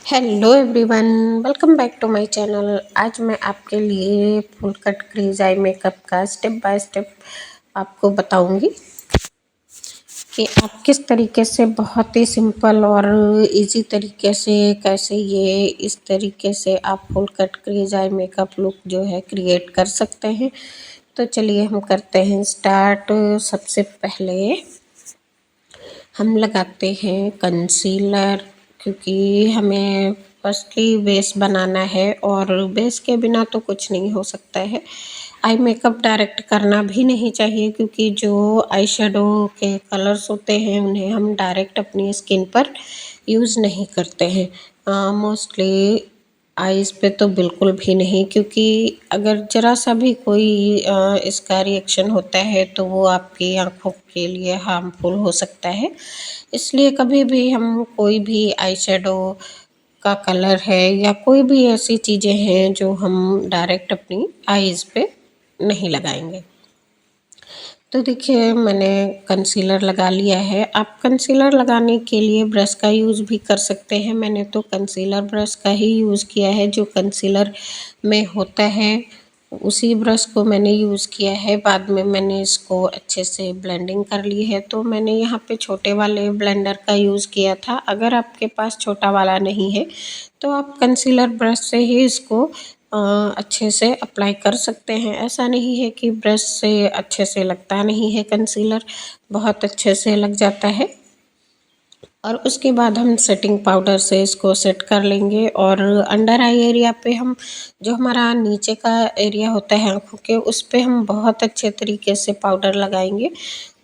Hello everyone, welcome back to my channel. आज मैं आपके लिए full cut crease eye makeup का स्टेप बाय स्टेप आपको बताऊंगी कि आप किस तरीके से बहुत ही सिंपल और इजी तरीके से कैसे ये इस तरीके से आप full cut crease eye makeup look जो है क्रिएट कर सकते हैं। तो चलिए हम करते हैं स्टार्ट। सबसे पहले हम लगाते हैं कंसीलर, क्योंकि हमें फर्स्टली बेस बनाना है और बेस के बिना तो कुछ नहीं हो सकता है। आई मेकअप डायरेक्ट करना भी नहीं चाहिए, क्योंकि जो आई शेडो के कलर्स होते हैं उन्हें हम डायरेक्ट अपनी स्किन पर यूज़ नहीं करते हैं। मोस्टली आइज़ पे तो बिल्कुल भी नहीं, क्योंकि अगर ज़रा सा भी कोई इसका रिएक्शन होता है तो वो आपकी आँखों के लिए हार्मफुल हो सकता है। इसलिए कभी भी हम कोई भी आई शेडो का कलर है या कोई भी ऐसी चीज़ें हैं जो हम डायरेक्ट अपनी आइज़ पे नहीं लगाएंगे। तो देखिए मैंने कंसीलर लगा लिया है। आप कंसीलर लगाने के लिए ब्रश का यूज़ भी कर सकते हैं। मैंने तो कंसीलर ब्रश का ही यूज़ किया है, जो कंसीलर में होता है उसी ब्रश को मैंने यूज़ किया है। बाद में मैंने इसको अच्छे से ब्लेंडिंग कर ली है, तो मैंने यहाँ पे छोटे वाले ब्लेंडर का यूज़ किया था। अगर आपके पास छोटा वाला नहीं है तो आप कंसीलर ब्रश से ही इसको अच्छे से अप्लाई कर सकते हैं। ऐसा नहीं है कि ब्रश से अच्छे से लगता नहीं है, कंसीलर बहुत अच्छे से लग जाता है। और उसके बाद हम सेटिंग पाउडर से इसको सेट कर लेंगे। और अंडर आई एरिया पे हम जो हमारा नीचे का एरिया होता है आँखों के, उस पे हम बहुत अच्छे तरीके से पाउडर लगाएंगे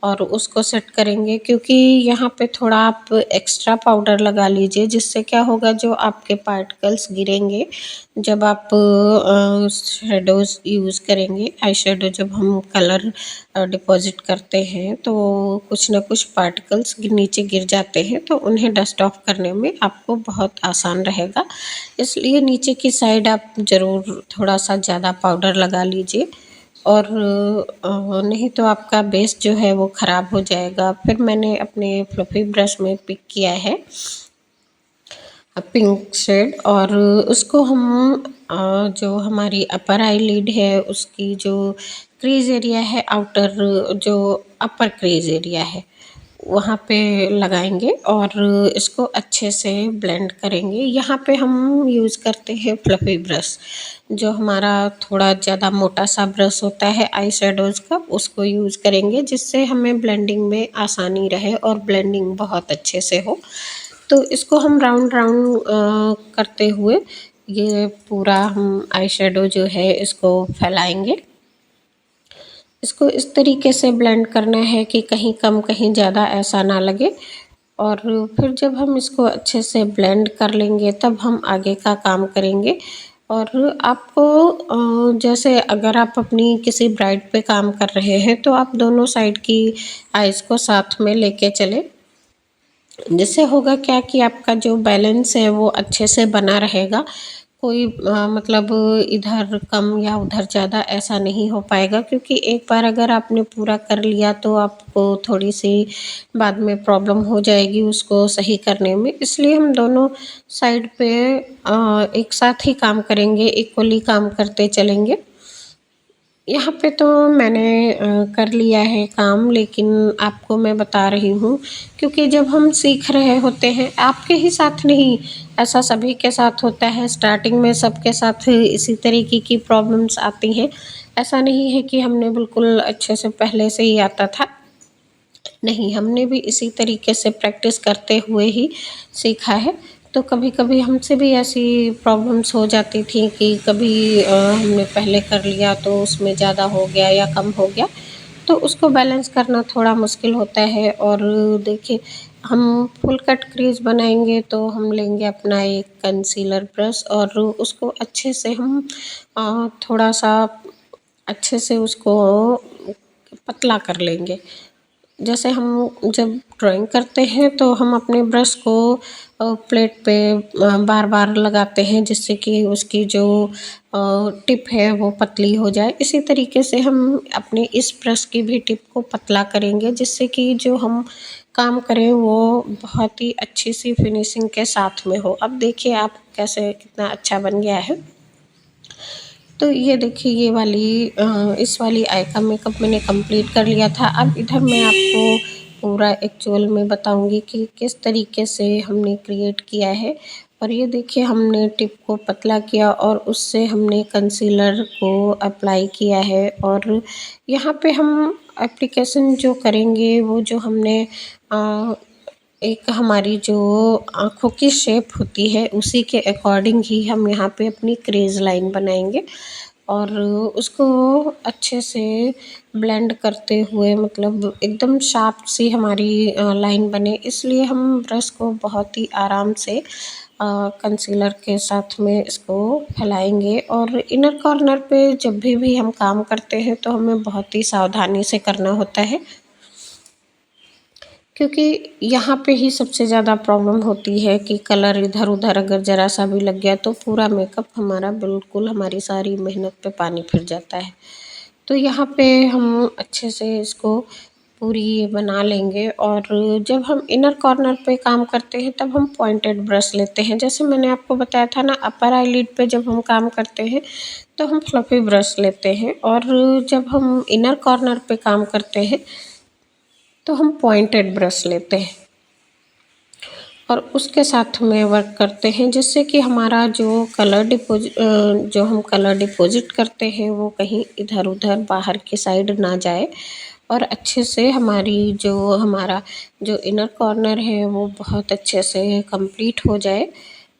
और उसको सेट करेंगे, क्योंकि यहाँ पे थोड़ा आप एक्स्ट्रा पाउडर लगा लीजिए, जिससे क्या होगा, जो आपके पार्टिकल्स गिरेंगे जब आप शेडोज़ यूज़ करेंगे, आई शेडो जब हम कलर डिपॉजिट करते हैं तो कुछ ना कुछ पार्टिकल्स नीचे गिर जाते हैं, तो उन्हें डस्ट ऑफ करने में आपको बहुत आसान रहेगा। इसलिए नीचे की साइड आप ज़रूर थोड़ा सा ज़्यादा पाउडर लगा लीजिए, और नहीं तो आपका बेस जो है वो ख़राब हो जाएगा। फिर मैंने अपने फ्लफ़ी ब्रश में पिक किया है पिंक शेड, और उसको हम जो हमारी अपर आईलिड है उसकी जो क्रीज एरिया है, आउटर जो अपर क्रीज एरिया है, वहाँ पे लगाएंगे और इसको अच्छे से ब्लेंड करेंगे। यहाँ पे हम यूज़ करते हैं फ्लफ़ी ब्रश, जो हमारा थोड़ा ज़्यादा मोटा सा ब्रश होता है आई शेडोज़ का, उसको यूज़ करेंगे, जिससे हमें ब्लेंडिंग में आसानी रहे और ब्लेंडिंग बहुत अच्छे से हो। तो इसको हम राउंड राउंड करते हुए ये पूरा हम आई शेडो जो है इसको फैलाएंगे। इसको इस तरीके से ब्लेंड करना है कि कहीं कम कहीं ज़्यादा ऐसा ना लगे। और फिर जब हम इसको अच्छे से ब्लेंड कर लेंगे तब हम आगे का काम करेंगे। और आपको जैसे अगर आप अपनी किसी ब्राइड पे काम कर रहे हैं तो आप दोनों साइड की आइज़ को साथ में लेके चलें। जिससे होगा क्या कि आपका जो बैलेंस है वो अच्छे से बना रहेगा। कोई मतलब इधर कम या उधर ज़्यादा ऐसा नहीं हो पाएगा, क्योंकि एक बार अगर आपने पूरा कर लिया तो आपको थोड़ी सी बाद में प्रॉब्लम हो जाएगी उसको सही करने में। इसलिए हम दोनों साइड पे एक साथ ही काम करेंगे, इक्वली काम करते चलेंगे। यहाँ पे तो मैंने कर लिया है काम, लेकिन आपको मैं बता रही हूँ, क्योंकि जब हम सीख रहे होते हैं, आपके ही साथ नहीं, ऐसा सभी के साथ होता है। स्टार्टिंग में सबके साथ इसी तरीके की प्रॉब्लम्स आती हैं। ऐसा नहीं है कि हमने बिल्कुल अच्छे से पहले से ही आता था, नहीं, हमने भी इसी तरीके से प्रैक्टिस करते हुए ही सीखा है। तो कभी कभी हमसे भी ऐसी प्रॉब्लम्स हो जाती थी कि कभी हमने पहले कर लिया तो उसमें ज़्यादा हो गया या कम हो गया, तो उसको बैलेंस करना थोड़ा मुश्किल होता है। और देखिए, हम फुल कट क्रीज बनाएंगे तो हम लेंगे अपना एक कंसीलर ब्रश और उसको अच्छे से हम थोड़ा सा अच्छे से उसको पतला कर लेंगे। जैसे हम जब ड्राइंग करते हैं तो हम अपने ब्रश को प्लेट पे बार बार लगाते हैं, जिससे कि उसकी जो टिप है वो पतली हो जाए। इसी तरीके से हम अपने इस ब्रश की भी टिप को पतला करेंगे, जिससे कि जो हम काम करें वो बहुत ही अच्छी सी फिनिशिंग के साथ में हो। अब देखिए आप कैसे कितना अच्छा बन गया है। तो ये देखिए ये वाली इस वाली आई का मेकअप मैंने कंप्लीट कर लिया था। अब इधर मैं आपको पूरा एक्चुअल में बताऊंगी कि किस तरीके से हमने क्रिएट किया है। और ये देखिए हमने टिप को पतला किया और उससे हमने कंसीलर को अप्लाई किया है। और यहाँ पे हम एप्लीकेशन जो करेंगे वो जो हमने एक हमारी जो आँखों की शेप होती है उसी के अकॉर्डिंग ही हम यहाँ पे अपनी क्रेज़ लाइन बनाएंगे। और उसको अच्छे से ब्लेंड करते हुए मतलब एकदम शार्प सी हमारी लाइन बने, इसलिए हम ब्रश को बहुत ही आराम से कंसीलर के साथ में इसको फैलाएंगे। और इनर कॉर्नर पे जब भी हम काम करते हैं तो हमें बहुत ही सावधानी से करना होता है, क्योंकि यहाँ पे ही सबसे ज़्यादा प्रॉब्लम होती है कि कलर इधर उधर अगर ज़रा सा भी लग गया तो पूरा मेकअप हमारा बिल्कुल हमारी सारी मेहनत पे पानी फिर जाता है। तो यहाँ पे हम अच्छे से इसको पूरी ये बना लेंगे। और जब हम इनर कॉर्नर पे काम करते हैं तब हम पॉइंटेड ब्रश लेते हैं। जैसे मैंने आपको बताया था ना, अपर आईलिड पे जब हम काम करते हैं तो हम फ्लफी ब्रश लेते हैं, और जब हम इनर कॉर्नर पे काम करते हैं तो हम पॉइंटेड ब्रश लेते हैं और उसके साथ में वर्क करते हैं, जिससे कि हमारा जो कलर डिपॉजिट करते हैं वो कहीं इधर उधर बाहर की साइड ना जाए, और अच्छे से हमारा जो इनर कॉर्नर है वो बहुत अच्छे से कंप्लीट हो जाए।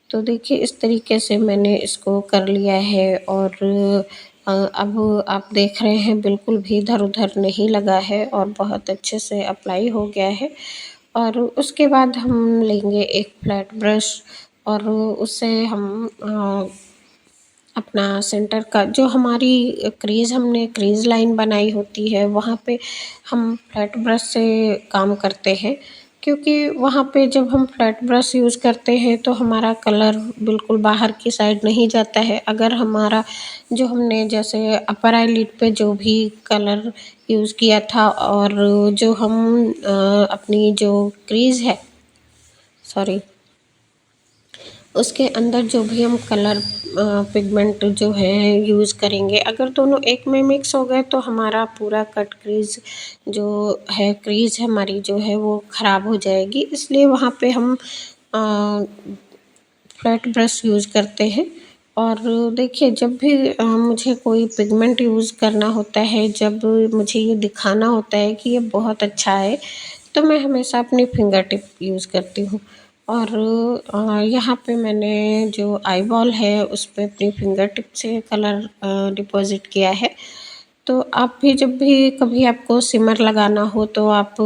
तो देखिए इस तरीके से मैंने इसको कर लिया है। और अब आप देख रहे हैं बिल्कुल भी इधर उधर नहीं लगा है और बहुत अच्छे से अप्लाई हो गया है। और उसके बाद हम लेंगे एक फ्लैट ब्रश और उससे हम अपना सेंटर का जो हमारी हमने क्रीज लाइन बनाई होती है वहाँ पे हम फ्लैट ब्रश से काम करते हैं, क्योंकि वहाँ पे जब हम फ्लैट ब्रश यूज़ करते हैं तो हमारा कलर बिल्कुल बाहर की साइड नहीं जाता है। अगर हमारा जो हमने जैसे अपर आईलिड पे जो भी कलर यूज़ किया था और जो हम अपनी जो क्रीज है सॉरी उसके अंदर जो भी हम कलर पिगमेंट जो है यूज़ करेंगे, अगर दोनों एक में मिक्स हो गए तो हमारा पूरा कट क्रीज जो है क्रीज हमारी जो है वो ख़राब हो जाएगी। इसलिए वहाँ पे हम फ्लैट ब्रश यूज़ करते हैं। और देखिए जब भी मुझे कोई पिगमेंट यूज़ करना होता है, जब मुझे ये दिखाना होता है कि ये बहुत अच्छा है, तो मैं हमेशा अपनी फिंगर टिप यूज़ करती हूँ। और यहाँ पे मैंने जो आई बॉल है उस पे अपनी फिंगर टिप से कलर डिपॉजिट किया है। तो आप भी जब भी कभी आपको सिमर लगाना हो तो आप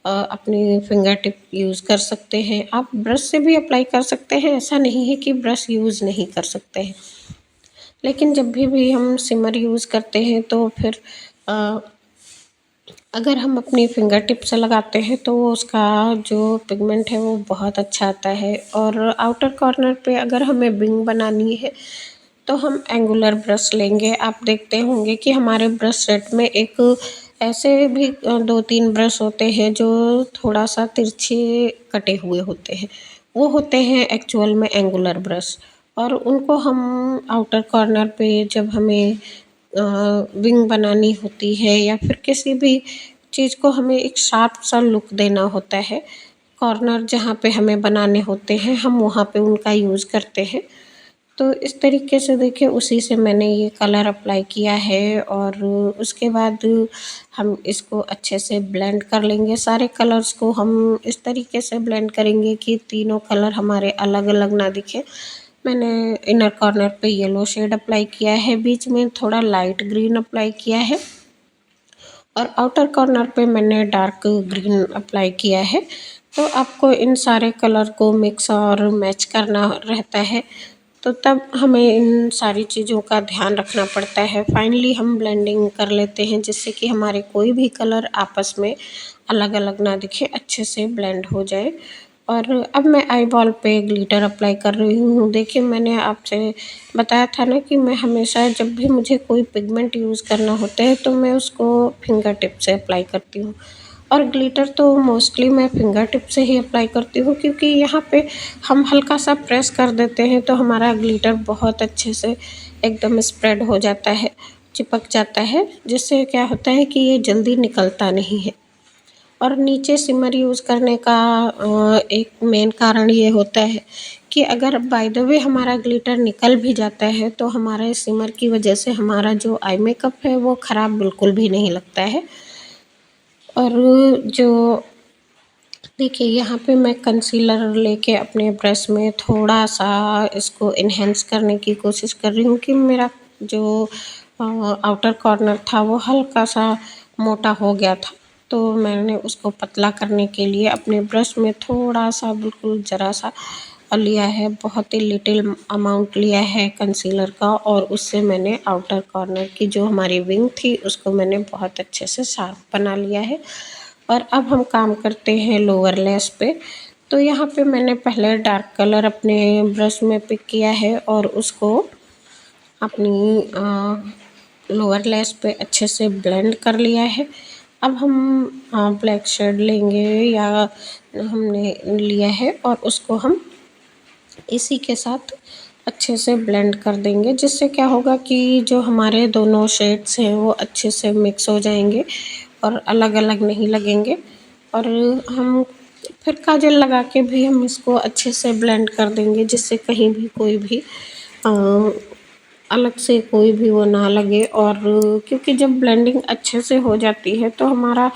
अपनी फिंगर टिप यूज़ कर सकते हैं। आप ब्रश से भी अप्लाई कर सकते हैं, ऐसा नहीं है कि ब्रश यूज़ नहीं कर सकते हैं। लेकिन जब भी हम सिमर यूज़ करते हैं तो फिर अगर हम अपनी फिंगर टिप से लगाते हैं तो उसका जो पिगमेंट है वो बहुत अच्छा आता है। और आउटर कॉर्नर पे अगर हमें विंग बनानी है तो हम एंगुलर ब्रश लेंगे। आप देखते होंगे कि हमारे ब्रश सेट में एक ऐसे भी 2-3 ब्रश होते हैं जो थोड़ा सा तिरछे कटे हुए होते हैं, वो होते हैं एक्चुअल में एंगुलर ब्रश। और उनको हम आउटर कॉर्नर पे जब हमें विंग बनानी होती है या फिर किसी भी चीज़ को हमें एक शार्प सा लुक देना होता है, कॉर्नर जहाँ पे हमें बनाने होते हैं हम वहाँ पे उनका यूज़ करते हैं। तो इस तरीके से देखिए उसी से मैंने ये कलर अप्लाई किया है। और उसके बाद हम इसको अच्छे से ब्लेंड कर लेंगे। सारे कलर्स को हम इस तरीके से ब्लेंड करेंगे कि तीनों कलर हमारे अलग अलग ना दिखे। मैंने इनर कॉर्नर पे येलो शेड अप्लाई किया है, बीच में थोड़ा लाइट ग्रीन अप्लाई किया है और आउटर कॉर्नर पे मैंने डार्क ग्रीन अप्लाई किया है। तो आपको इन सारे कलर को मिक्स और मैच करना रहता है, तो तब हमें इन सारी चीज़ों का ध्यान रखना पड़ता है। फाइनली हम ब्लेंडिंग कर लेते हैं जिससे कि हमारे कोई भी कलर आपस में अलग अलग ना दिखे, अच्छे से ब्लेंड हो जाए। और अब मैं आई बॉल पे ग्लिटर अप्लाई कर रही हूँ। देखिए मैंने आपसे बताया था ना कि मैं हमेशा जब भी मुझे कोई पिगमेंट यूज़ करना होता है तो मैं उसको फिंगर टिप से अप्लाई करती हूँ। और ग्लिटर तो मोस्टली मैं फिंगर टिप से ही अप्लाई करती हूँ, क्योंकि यहाँ पे हम हल्का सा प्रेस कर देते हैं तो हमारा ग्लिटर बहुत अच्छे से एकदम स्प्रेड हो जाता है, चिपक जाता है, जिससे क्या होता है कि ये जल्दी निकलता नहीं है। और नीचे सिमर यूज़ करने का एक मेन कारण ये होता है कि अगर बाय द वे हमारा ग्लिटर निकल भी जाता है तो हमारे सिमर की वजह से हमारा जो आई मेकअप है वो ख़राब बिल्कुल भी नहीं लगता है। और जो देखिए यहाँ पे मैं कंसीलर लेके अपने ब्रश में थोड़ा सा इसको इन्हेंस करने की कोशिश कर रही हूँ कि मेरा जो आउटर कॉर्नर था वो हल्का सा मोटा हो गया था, तो मैंने उसको पतला करने के लिए अपने ब्रश में थोड़ा सा बिल्कुल ज़रा सा लिया है, बहुत ही लिटिल अमाउंट लिया है कंसीलर का, और उससे मैंने आउटर कॉर्नर की जो हमारी विंग थी उसको मैंने बहुत अच्छे से शार्प बना लिया है। और अब हम काम करते हैं लोअर लैश पे। तो यहाँ पे मैंने पहले डार्क कलर अपने ब्रश में पिक किया है और उसको अपनी लोअर लैश पे अच्छे से ब्लेंड कर लिया है। अब हम ब्लैक शेड लेंगे या हमने लिया है और उसको हम इसी के साथ अच्छे से ब्लेंड कर देंगे, जिससे क्या होगा कि जो हमारे दोनों शेड्स हैं वो अच्छे से मिक्स हो जाएंगे और अलग अलग नहीं लगेंगे। और हम फिर काजल लगा के भी हम इसको अच्छे से ब्लेंड कर देंगे, जिससे कहीं भी कोई भी अलग से कोई भी वो ना लगे। और क्योंकि जब ब्लेंडिंग अच्छे से हो जाती है तो हमारा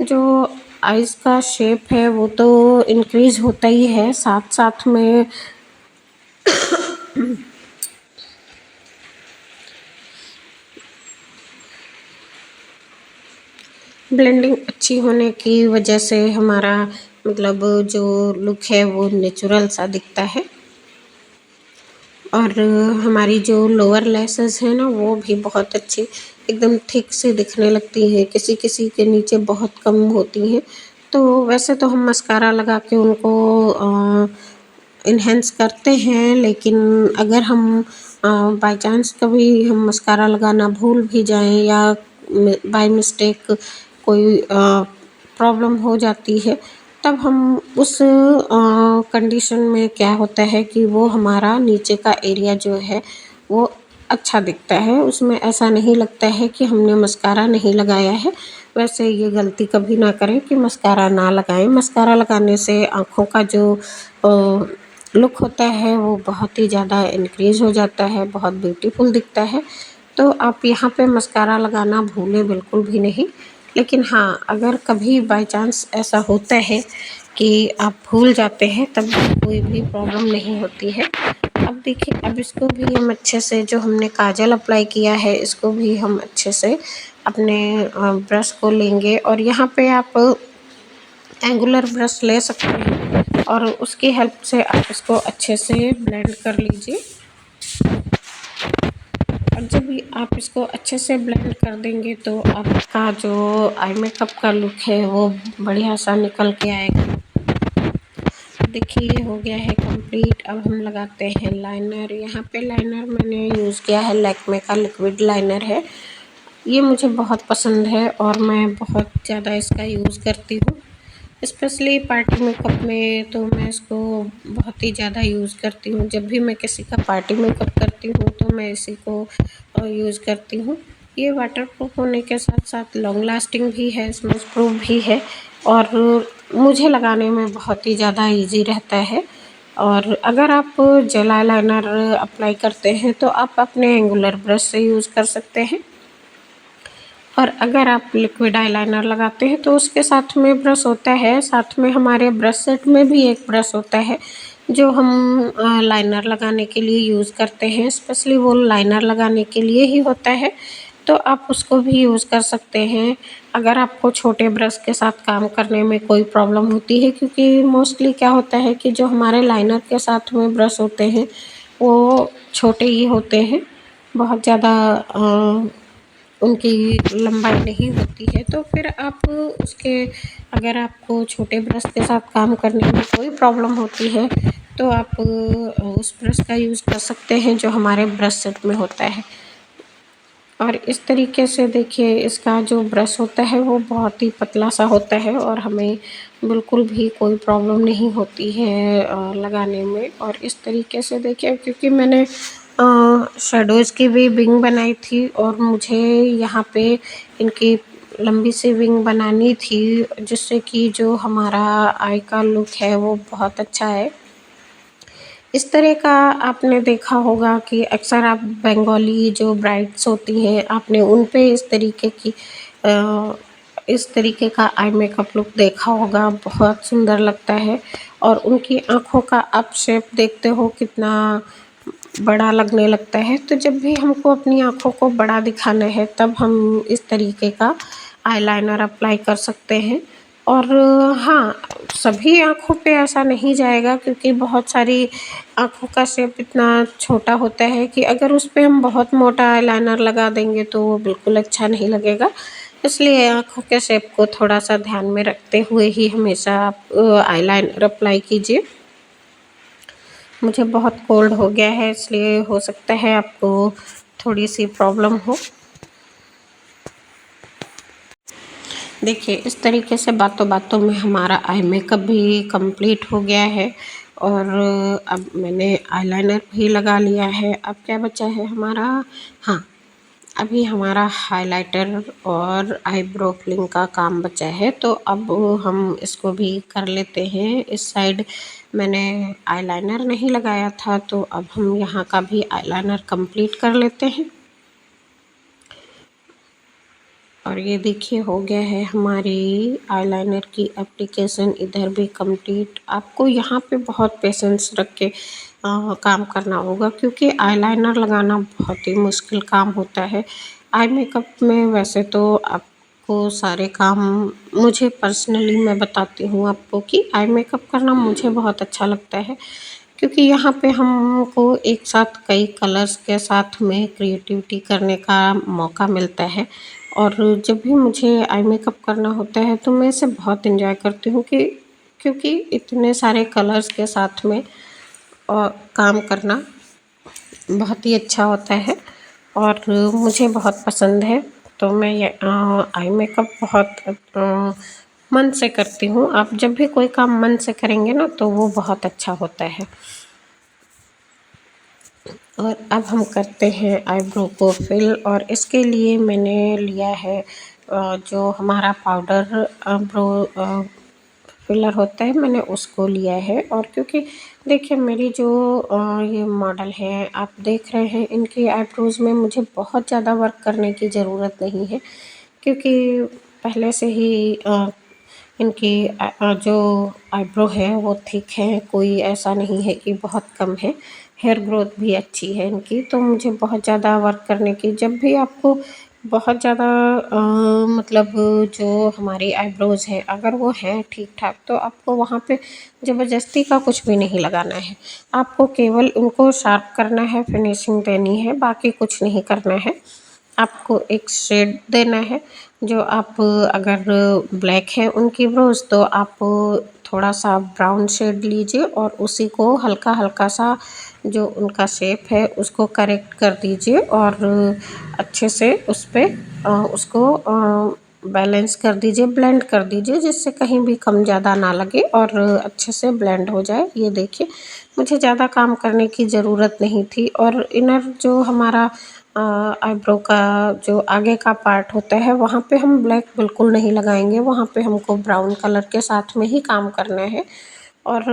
जो आइज़ का शेप है वो तो इंक्रीज़ होता ही है, साथ साथ में ब्लेंडिंग अच्छी होने की वजह से हमारा मतलब जो लुक है वो नेचुरल सा दिखता है। और हमारी जो लोअर लैसेस है ना वो भी बहुत अच्छी एकदम थिक से दिखने लगती हैं, किसी किसी के नीचे बहुत कम होती हैं। तो वैसे तो हम मस्कारा लगा के उनको इन्हेंस करते हैं, लेकिन अगर हम बाय चांस कभी हम मस्कारा लगाना भूल भी जाएं या बाय मिस्टेक कोई प्रॉब्लम हो जाती है, तब हम उस कंडीशन में क्या होता है कि वो हमारा नीचे का एरिया जो है वो अच्छा दिखता है, उसमें ऐसा नहीं लगता है कि हमने मस्कारा नहीं लगाया है। वैसे ये गलती कभी ना करें कि मस्कारा ना लगाएं। मस्कारा लगाने से आँखों का जो लुक होता है वो बहुत ही ज़्यादा इंक्रीज़ हो जाता है, बहुत ब्यूटीफुल दिखता है। तो आप यहाँ पे मस्कारा लगाना भूलें बिल्कुल भी नहीं। लेकिन हाँ, अगर कभी बाय चांस ऐसा होता है कि आप भूल जाते हैं तब कोई भी प्रॉब्लम नहीं होती है। अब देखिए, अब इसको भी हम अच्छे से जो हमने काजल अप्लाई किया है इसको भी हम अच्छे से अपने ब्रश को लेंगे और यहाँ पे आप एंगुलर ब्रश ले सकते हैं और उसकी हेल्प से आप इसको अच्छे से ब्लेंड कर लीजिए। और जब भी आप इसको अच्छे से ब्लेंड कर देंगे तो आपका जो आई मेकअप का लुक है वो बढ़िया सा निकल के आएगा। देखिए ये हो गया है कंप्लीट। अब हम लगाते हैं लाइनर। यहाँ पे लाइनर मैंने यूज़ किया है लैक्मे का लिक्विड लाइनर है। ये मुझे बहुत पसंद है और मैं बहुत ज़्यादा इसका यूज़ करती हूँ, स्पेशली पार्टी मेकअप में तो मैं इसको बहुत ही ज़्यादा यूज़ करती हूँ। जब भी मैं किसी का पार्टी मेकअप करती हूँ तो मैं इसी को यूज़ करती हूँ। ये वाटरप्रूफ होने के साथ साथ लॉन्ग लास्टिंग भी है, स्मज प्रूफ भी है और मुझे लगाने में बहुत ही ज़्यादा इजी रहता है। और अगर आप जेल आईलाइनर अप्लाई करते हैं तो आप अपने एंगुलर ब्रश से यूज़ कर सकते हैं, और अगर आप लिक्विड आईलाइनर लगाते हैं तो उसके साथ में ब्रश होता है। साथ में हमारे ब्रश सेट में भी एक ब्रश होता है जो हम लाइनर लगाने के लिए यूज़ करते हैं, स्पेशली वो लाइनर लगाने के लिए ही होता है, तो आप उसको भी यूज़ कर सकते हैं अगर आपको छोटे ब्रश के साथ काम करने में कोई प्रॉब्लम होती है। क्योंकि मोस्टली क्या होता है कि जो हमारे लाइनर के साथ में ब्रश होते हैं वो छोटे ही होते हैं, बहुत ज़्यादा उनकी लंबाई नहीं होती है। तो फिर आप उसके अगर आपको छोटे ब्रश के साथ काम करने में कोई प्रॉब्लम होती है तो आप उस ब्रश का यूज़ कर सकते हैं जो हमारे ब्रश सेट में होता है। और इस तरीके से देखिए इसका जो ब्रश होता है वो बहुत ही पतला सा होता है और हमें बिल्कुल भी कोई प्रॉब्लम नहीं होती है लगाने में। और इस तरीके से देखिए, क्योंकि मैंने शैडोज़ की भी विंग बनाई थी और मुझे यहाँ पे इनकी लंबी सी विंग बनानी थी, जिससे कि जो हमारा आई का लुक है वो बहुत अच्छा है। इस तरह का आपने देखा होगा कि अक्सर आप बंगाली जो ब्राइड्स होती हैं, आपने उन पे इस तरीके का आई मेकअप लुक देखा होगा, बहुत सुंदर लगता है। और उनकी आँखों का आप शेप देखते हो कितना बड़ा लगने लगता है। तो जब भी हमको अपनी आँखों को बड़ा दिखाना है तब हम इस तरीके का आईलाइनर अप्लाई कर सकते हैं। और हाँ, सभी आँखों पे ऐसा नहीं जाएगा, क्योंकि बहुत सारी आँखों का शेप इतना छोटा होता है कि अगर उस पे हम बहुत मोटा आईलाइनर लगा देंगे तो वो बिल्कुल अच्छा नहीं लगेगा। इसलिए आँखों के शेप को थोड़ा-सा ध्यान में रखते हुए ही हमेशा आप आईलाइनर अप्लाई कीजिए। मुझे बहुत कोल्ड हो गया है, इसलिए हो सकता है आपको थोड़ी-सी प्रॉब्लम हो। देखिए इस तरीके से बातों-बातों में हमारा आई मेकअप भी कंप्लीट हो गया है और अब मैंने आईलाइनर भी लगा लिया है। अब क्या बचा है हमारा, हाँ, अभी हमारा हाइलाइटर और आईब्रो फिलिंग का काम बचा है, तो अब हम इसको भी कर लेते हैं। इस साइड मैंने आईलाइनर नहीं लगाया था, तो अब हम यहाँ का भी आईलाइनर कंप्लीट कर लेते हैं। और ये देखिए हो गया है हमारी आईलाइनर की एप्लीकेशन इधर भी कंप्लीट। आपको यहाँ पे बहुत पेशेंस रख के काम करना होगा, क्योंकि आईलाइनर लगाना बहुत ही मुश्किल काम होता है। आई मेकअप में वैसे तो आपको सारे काम, मुझे पर्सनली मैं बताती हूँ आपको कि आई मेकअप करना मुझे बहुत अच्छा लगता है, क्योंकि यहाँ पे हमको एक साथ कई कलर्स के साथ में क्रिएटिविटी करने का मौका मिलता है। और जब भी मुझे आई मेकअप करना होता है तो मैं इसे बहुत एंजॉय करती हूँ, कि क्योंकि इतने सारे कलर्स के साथ में काम करना बहुत ही अच्छा होता है और मुझे बहुत पसंद है। तो मैं ये आई मेकअप बहुत मन से करती हूँ। आप जब भी कोई काम मन से करेंगे ना तो वो बहुत अच्छा होता है। और अब हम करते हैं आईब्रो को फिल, और इसके लिए मैंने लिया है जो हमारा पाउडर आईब्रो फिलर होता है, मैंने उसको लिया है। और क्योंकि देखिए मेरी जो ये मॉडल है आप देख रहे हैं, इनकी आईब्रोज़ में मुझे बहुत ज़्यादा वर्क करने की ज़रूरत नहीं है, क्योंकि पहले से ही इनकी जो आईब्रो है वो थिक है, कोई ऐसा नहीं है कि बहुत कम है। हेयर ग्रोथ भी अच्छी है इनकी, तो मुझे बहुत ज़्यादा वर्क करने की, जब भी आपको बहुत ज़्यादा मतलब जो हमारी आईब्रोज़ हैं अगर वो हैं ठीक-ठाक, तो आपको वहाँ पे ज़बरदस्ती का कुछ भी नहीं लगाना है। आपको केवल उनको शार्प करना है, फिनिशिंग देनी है, बाकी कुछ नहीं करना है। आपको एक शेड देना है, जो आप अगर ब्लैक है उनकी ब्रोज तो आप थोड़ा सा ब्राउन शेड लीजिए और उसी को हल्का-हल्का सा जो उनका शेप है उसको करेक्ट कर दीजिए और अच्छे से उस पे उसको बैलेंस कर दीजिए, ब्लेंड कर दीजिए, जिससे कहीं भी कम ज़्यादा ना लगे और अच्छे से ब्लेंड हो जाए। ये देखिए मुझे ज़्यादा काम करने की ज़रूरत नहीं थी। और इनर जो हमारा आईब्रो का जो आगे का पार्ट होता है वहाँ पे हम ब्लैक बिल्कुल नहीं लगाएंगे, वहाँ पे हमको ब्राउन कलर के साथ में ही काम करना है। और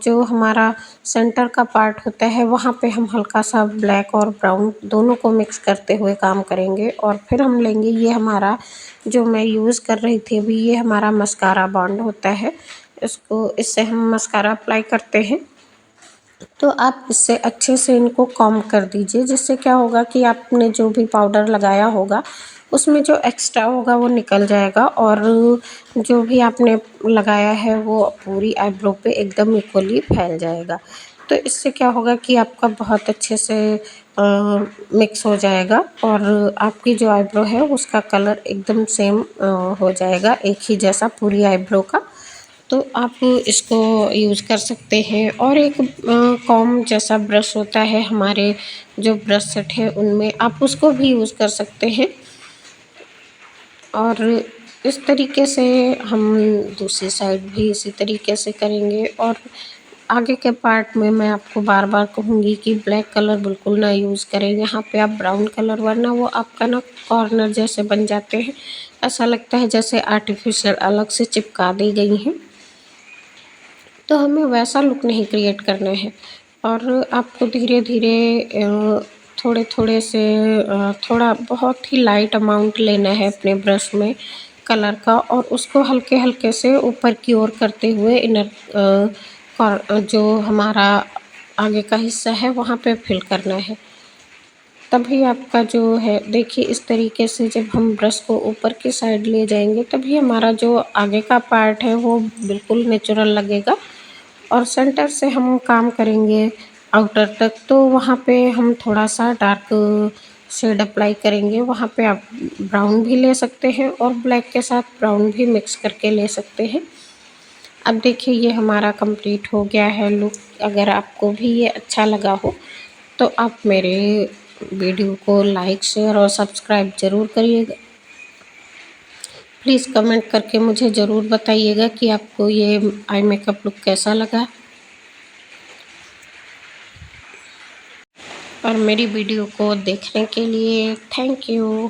जो हमारा सेंटर का पार्ट होता है वहाँ पे हम हल्का सा ब्लैक और ब्राउन दोनों को मिक्स करते हुए काम करेंगे। और फिर हम लेंगे ये हमारा जो मैं यूज़ कर रही थी अभी, ये हमारा मस्कारा बॉन्ड होता है, इससे हम मस्कारा अप्लाई करते हैं। तो आप इससे अच्छे से इनको कॉम्ब कर दीजिए, जिससे क्या होगा कि आपने जो भी पाउडर लगाया होगा उसमें जो एक्स्ट्रा होगा वो निकल जाएगा और जो भी आपने लगाया है वो पूरी आईब्रो पे एकदम इक्वली फैल जाएगा। तो इससे क्या होगा कि आपका बहुत अच्छे से मिक्स हो जाएगा और आपकी जो आईब्रो है उसका कलर एकदम सेम हो जाएगा, एक ही जैसा पूरी आईब्रो का। तो आप इसको यूज़ कर सकते हैं। और एक कॉम्ब जैसा ब्रश होता है हमारे जो ब्रश सेट है उनमें, आप उसको भी यूज़ कर सकते हैं। और इस तरीके से हम दूसरी साइड भी इसी तरीके से करेंगे। और आगे के पार्ट में मैं आपको बार बार कहूँगी कि ब्लैक कलर बिल्कुल ना यूज़ करें, यहाँ पे आप ब्राउन कलर, वरना वो आपका ना कॉर्नर जैसे बन जाते हैं, ऐसा लगता है जैसे आर्टिफिशियल अलग से चिपका दी गई हैं। तो हमें वैसा लुक नहीं क्रिएट करना है। और आपको धीरे धीरे थोड़े थोड़े से थोड़ा बहुत ही लाइट अमाउंट लेना है अपने ब्रश में कलर का, और उसको हल्के हल्के से ऊपर की ओर करते हुए जो हमारा आगे का हिस्सा है वहाँ पे फिल करना है। तभी आपका जो है, देखिए इस तरीके से जब हम ब्रश को ऊपर की साइड ले जाएंगे तभी हमारा जो आगे का पार्ट है वो बिल्कुल नेचुरल लगेगा। और सेंटर से हम काम करेंगे आउटर तक, तो वहाँ पे हम थोड़ा सा डार्क शेड अप्लाई करेंगे। वहाँ पे आप ब्राउन भी ले सकते हैं और ब्लैक के साथ ब्राउन भी मिक्स करके ले सकते हैं। अब देखिए ये हमारा कंप्लीट हो गया है लुक। अगर आपको भी ये अच्छा लगा हो तो आप मेरे वीडियो को लाइक, शेयर और सब्सक्राइब ज़रूर करिएगा। प्लीज़ कमेंट करके मुझे ज़रूर बताइएगा कि आपको ये आई मेकअप लुक कैसा लगा। और मेरी वीडियो को देखने के लिए थैंक यू।